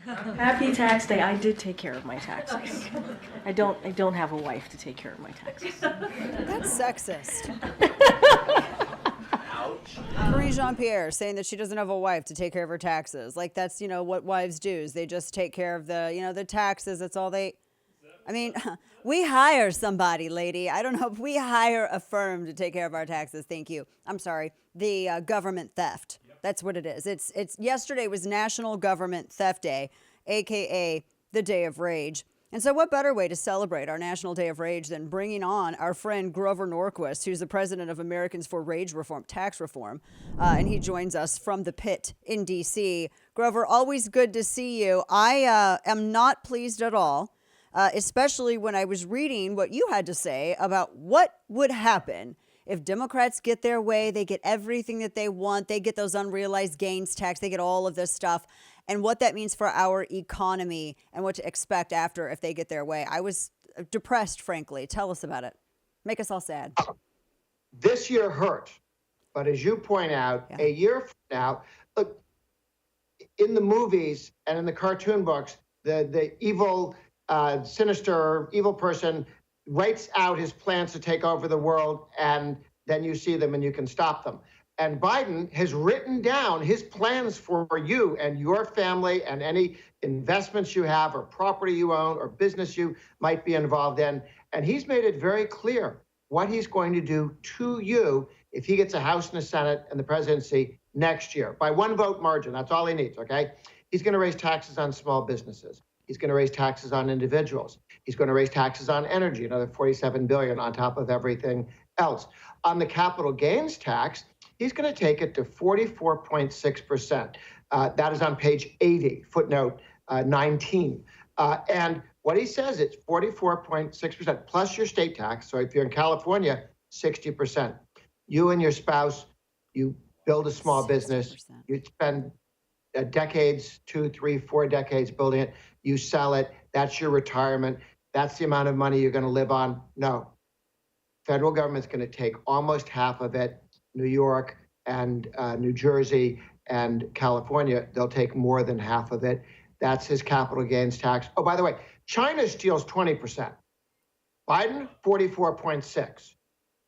Happy tax day. I did take care of my taxes. I don't have a wife to take care of my taxes. That's sexist. Marie Jean-Pierre saying that she doesn't have a wife to take care of her taxes. Like that's, what wives do is they just take care of the taxes. That's all they, I mean, we hire somebody, lady. I don't know if we hire a firm to take care of our taxes. Thank you. I'm sorry. The government theft. That's what it is. It's yesterday was National Government Theft Day, AKA the Day of Rage. And so what better way to celebrate our National Day of Rage than bringing on our friend Grover Norquist, who's the president of Americans for Rage Reform, tax reform. And he joins us from the pit in D.C. Grover, always good to see you. I am not pleased at all, especially when I was reading what you had to say about what would happen if Democrats get their way. They get everything that they want. They get those unrealized gains tax. They get all of this stuff. And what that means for our economy and what to expect after if they get their way. I was depressed, frankly. Tell us about it. Make us all sad. This year hurt. But as you point out, a year from now, look, in the movies and in the cartoon books, the evil, sinister, evil person writes out his plans to take over the world, and then you see them and you can stop them. And Biden has written down his plans for you and your family and any investments you have or property you own or business you might be involved in. And he's made it very clear what he's going to do to you if he gets a House and a Senate and the presidency next year by one vote margin. That's all he needs, okay? He's going to raise taxes on small businesses. He's going to raise taxes on individuals. He's going to raise taxes on energy, another $47 billion on top of everything else. On the capital gains tax, he's going to take it to 44.6%. That is on page 80, footnote 19. And what he says, it's 44.6% plus your state tax. So if you're in California, 60%. You and your spouse, you build a small 60%. Business, you spend decades, 2, 3, 4 decades building it, you sell it, that's your retirement, that's the amount of money you're going to live on. No. Federal government's going to take almost half of it. New York and New Jersey and California, they'll take more than half of it. That's his capital gains tax. Oh, by the way, China steals 20%. Biden, 44.6.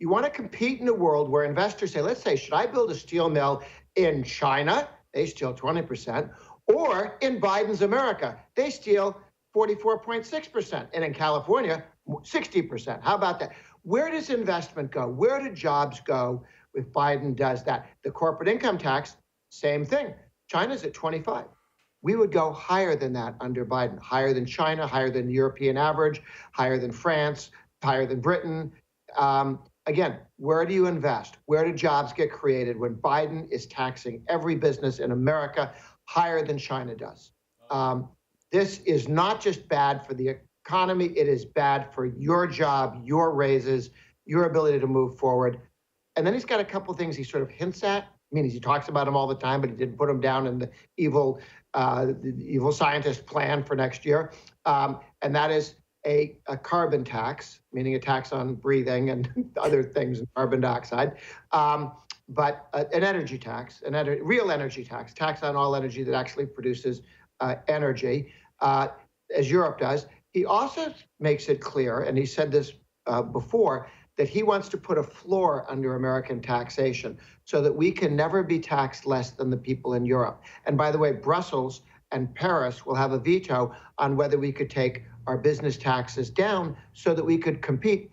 You want to compete in a world where investors say, let's say, should I build a steel mill in China? They steal 20%. Or in Biden's America, they steal 44.6%. And in California, 60%. How about that? Where does investment go? Where do jobs go if Biden does that? The corporate income tax, same thing. China's at 25. We would go higher than that under Biden, higher than China, higher than the European average, higher than France, higher than Britain. Again, where do you invest? Where do jobs get created when Biden is taxing every business in America higher than China does? This is not just bad for the economy, it is bad for your job, your raises, your ability to move forward. And then he's got a couple things he sort of hints at. I mean, he talks about them all the time, but he didn't put them down in the evil scientist plan for next year. And that is a carbon tax, meaning a tax on breathing and other things, carbon dioxide, but an energy tax, real energy tax on all energy that actually produces energy, as Europe does. He also makes it clear, and he said this before, that he wants to put a floor under American taxation so that we can never be taxed less than the people in Europe. And by the way, Brussels and Paris will have a veto on whether we could take our business taxes down so that we could compete.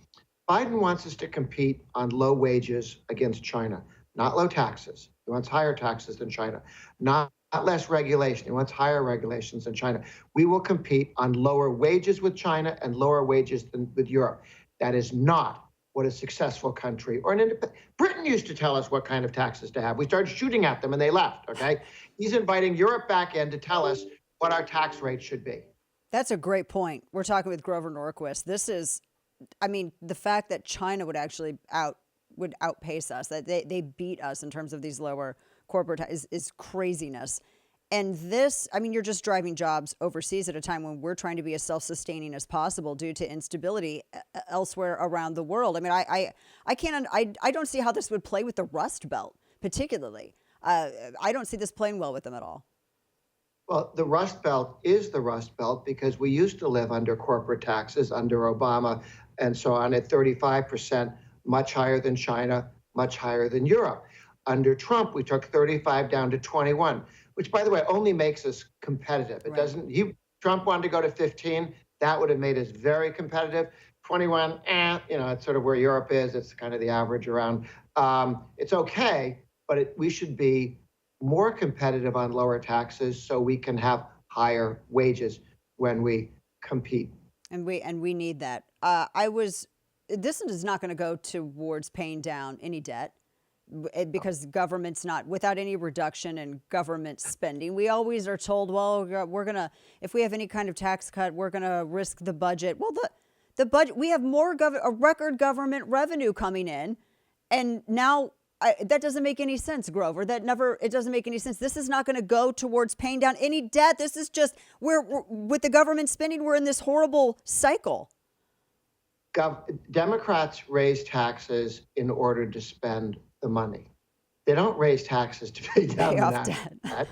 Biden wants us to compete on low wages against China, not low taxes. He wants higher taxes than China, not less regulation. He wants higher regulations than China. We will compete on lower wages with China and lower wages than with Europe. That is not what a successful country or an independent. Britain used to tell us what kind of taxes to have. We started shooting at them and they left, okay? He's inviting Europe back in to tell us what our tax rate should be. That's a great point. We're talking with Grover Norquist. This is, I mean, the fact that China would actually outpace us, that they beat us in terms of these lower corporate is craziness. And this, I mean, you're just driving jobs overseas at a time when we're trying to be as self-sustaining as possible due to instability elsewhere around the world. I mean, I don't see how this would play with the Rust Belt, particularly. I don't see this playing well with them at all. Well, the Rust Belt is the Rust Belt because we used to live under corporate taxes under Obama and so on at 35%, much higher than China, much higher than Europe. Under Trump, we took 35 down to 21, which, by the way, only makes us competitive. It doesn't. Trump wanted to go to 15. That would have made us very competitive. 21, it's sort of where Europe is. It's kind of the average around. It's okay, but we should be more competitive on lower taxes so we can have higher wages when we compete. And we need that. This is not going to go towards paying down any debt because government's not, without any reduction in government spending. We always are told, well, we're going to, if we have any kind of tax cut, we're going to risk the budget. Well, the budget, we have a record government revenue coming in. And now that doesn't make any sense, Grover. It doesn't make any sense. This is not going to go towards paying down any debt. This is just, we're with the government spending, we're in this horrible cycle. Democrats raise taxes in order to spend the money. They don't raise taxes to pay down the debt.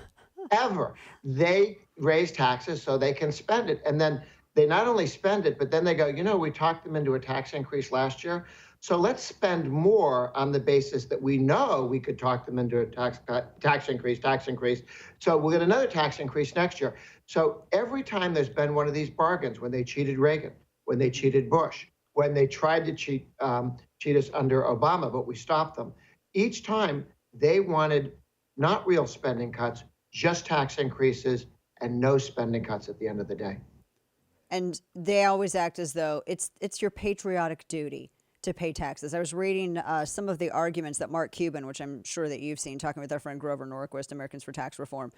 Ever. They raise taxes so they can spend it. And then they not only spend it, but then they go, we talked them into a tax increase last year. So let's spend more on the basis that we know we could talk them into a tax increase. So we'll get another tax increase next year. So every time there's been one of these bargains, when they cheated Reagan, when they cheated Bush, when they tried to cheat us under Obama, but we stopped them, each time they wanted not real spending cuts, just tax increases and no spending cuts at the end of the day. And they always act as though it's your patriotic duty to pay taxes. I was reading some of the arguments that Mark Cuban, which I'm sure that you've seen, talking with our friend Grover Norquist, Americans for Tax Reform,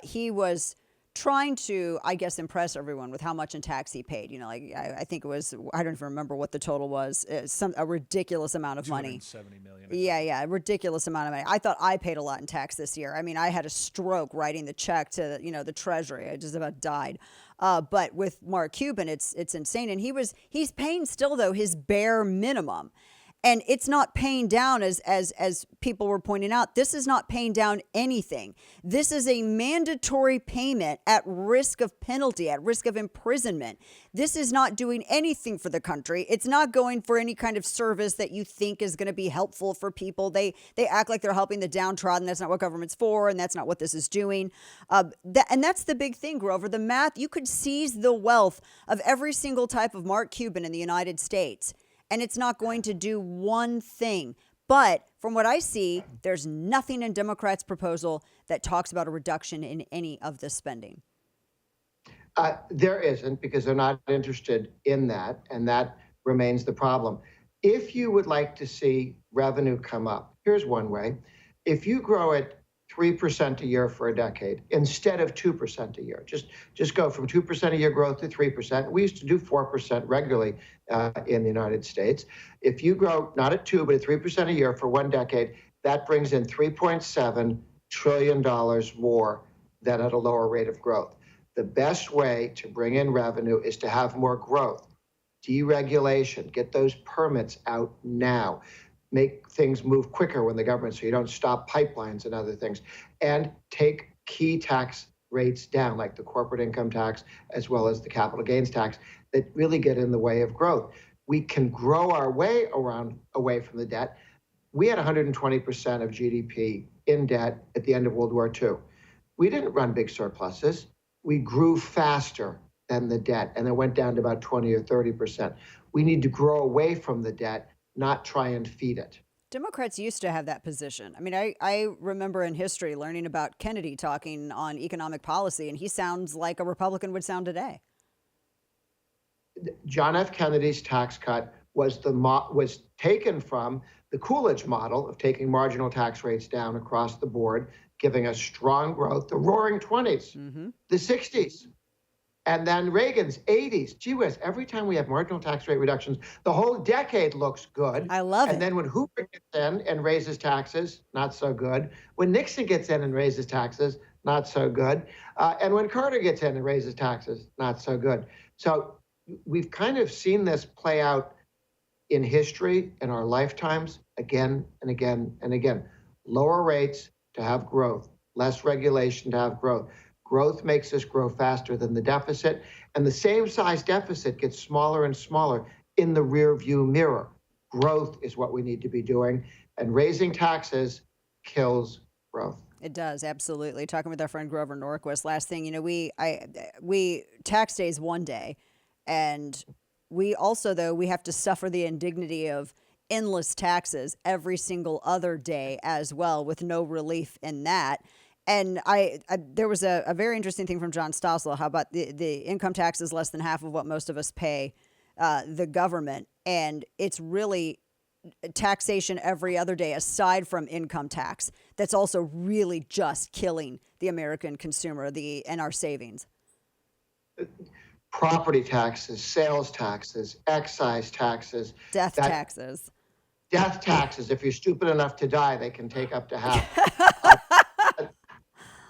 he was trying to, I guess, impress everyone with how much in tax he paid. I think it was, I don't even remember what the total was, a ridiculous amount of money. $270 million. Yeah, a ridiculous amount of money. I thought I paid a lot in tax this year. I mean, I had a stroke writing the check to, the Treasury. I just about died. But with Mark Cuban, it's insane. And he's paying still, though, his bare minimum. And it's not paying down, as people were pointing out. This is not paying down anything. This is a mandatory payment at risk of penalty, at risk of imprisonment. This is not doing anything for the country. It's not going for any kind of service that you think is going to be helpful for people. They act like they're helping the downtrodden. That's not what government's for, and that's not what this is doing. And that's the big thing, Grover. The math, you could seize the wealth of every single type of Mark Cuban in the United States, and it's not going to do one thing. But from what I see, there's nothing in Democrats' proposal that talks about a reduction in any of the spending. There isn't, because they're not interested in that, and that remains the problem. If you would like to see revenue come up, here's one way. If you grow it 3% a year for a decade instead of 2% a year, just go from 2% a year growth to 3%. We used to do 4% regularly in the United States. If you grow not at 2, but at 3% a year for one decade, that brings in $3.7 trillion more than at a lower rate of growth. The best way to bring in revenue is to have more growth, deregulation, get those permits out now, make things move quicker when the government, so you don't stop pipelines and other things, and take key tax rates down, like the corporate income tax as well as the capital gains tax, that really get in the way of growth. We can grow our way away from the debt. We had 120% of GDP in debt at the end of World War II. We didn't run big surpluses. We grew faster than the debt, and it went down to about 20 or 30%. We need to grow away from the debt, not try and feed it. Democrats used to have that position. I mean, I remember in history learning about Kennedy talking on economic policy, and he sounds like a Republican would sound today. John F. Kennedy's tax cut was taken from the Coolidge model of taking marginal tax rates down across the board, giving us strong growth, the roaring 20s, the 60s. And then Reagan's 80s. Gee whiz, every time we have marginal tax rate reductions, the whole decade looks good. I love it. And then when Hoover gets in and raises taxes, not so good. When Nixon gets in and raises taxes, not so good. And when Carter gets in and raises taxes, not so good. So we've kind of seen this play out in history in our lifetimes again and again and again. Lower rates to have growth, less regulation to have growth. Growth makes us grow faster than the deficit, and the same size deficit gets smaller and smaller in the rear view mirror. Growth is what we need to be doing, and raising taxes kills growth. It does, absolutely. Talking with our friend Grover Norquist. Last thing, we tax day is one day, and we also, though, we have to suffer the indignity of endless taxes every single other day as well, with no relief in that. And there was a very interesting thing from John Stossel. How about the income tax is less than half of what most of us pay the government, and it's really taxation every other day aside from income tax that's also really just killing the American consumer and our savings. Property taxes, sales taxes, excise taxes, death taxes. Death taxes. If you're stupid enough to die, they can take up to half.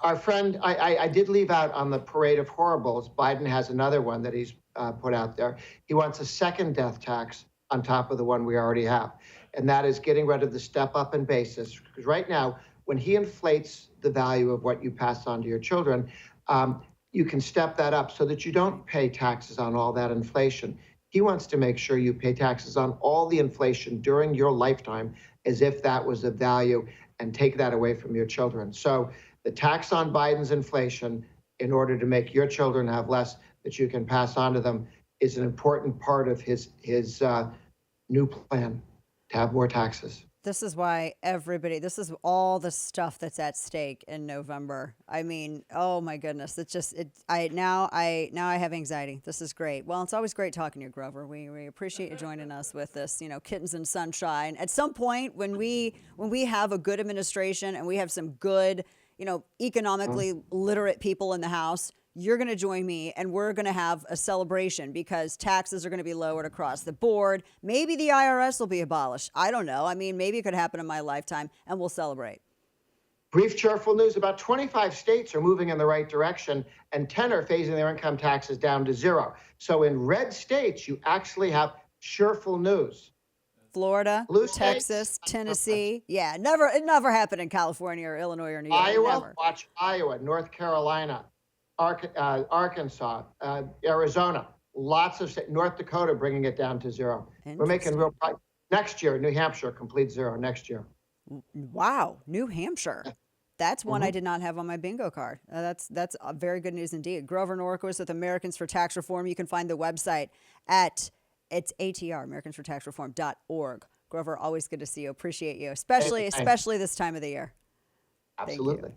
Our friend, I did leave out on the parade of horribles. Biden has another one that he's put out there. He wants a second death tax on top of the one we already have. And that is getting rid of the step up in basis. Because right now, when he inflates the value of what you pass on to your children, you can step that up so that you don't pay taxes on all that inflation. He wants to make sure you pay taxes on all the inflation during your lifetime as if that was a value, and take that away from your children. So the tax on Biden's inflation, in order to make your children have less that you can pass on to them, is an important part of his new plan to have more taxes. This is why this is all the stuff that's at stake in November. I mean, oh my goodness. Now I have anxiety. This is great. Well, it's always great talking to you, Grover. We appreciate you joining us with this, kittens and sunshine. At some point when we have a good administration and we have some good, economically literate people in the House, you're going to join me and we're going to have a celebration because taxes are going to be lowered across the board. Maybe the IRS will be abolished. I don't know. I mean, maybe it could happen in my lifetime, and we'll celebrate. Brief, cheerful news. About 25 states are moving in the right direction, and 10 are phasing their income taxes down to zero. So in red states, you actually have cheerful news. Florida, Blue Texas, states, Tennessee. Yeah, it never happened in California or Illinois or New York. Iowa, Never. watch Iowa, North Carolina, Arkansas, Arizona, lots of states, North Dakota bringing it down to zero. We're making real progress. Next year, New Hampshire, complete zero next year. Wow, New Hampshire. That's one I did not have on my bingo card. That's very good news indeed. Grover Norquist with Americans for Tax Reform. You can find the website it's ATR, AmericansForTaxReform.org. Grover, always good to see you. Appreciate you, especially this time of the year. Absolutely.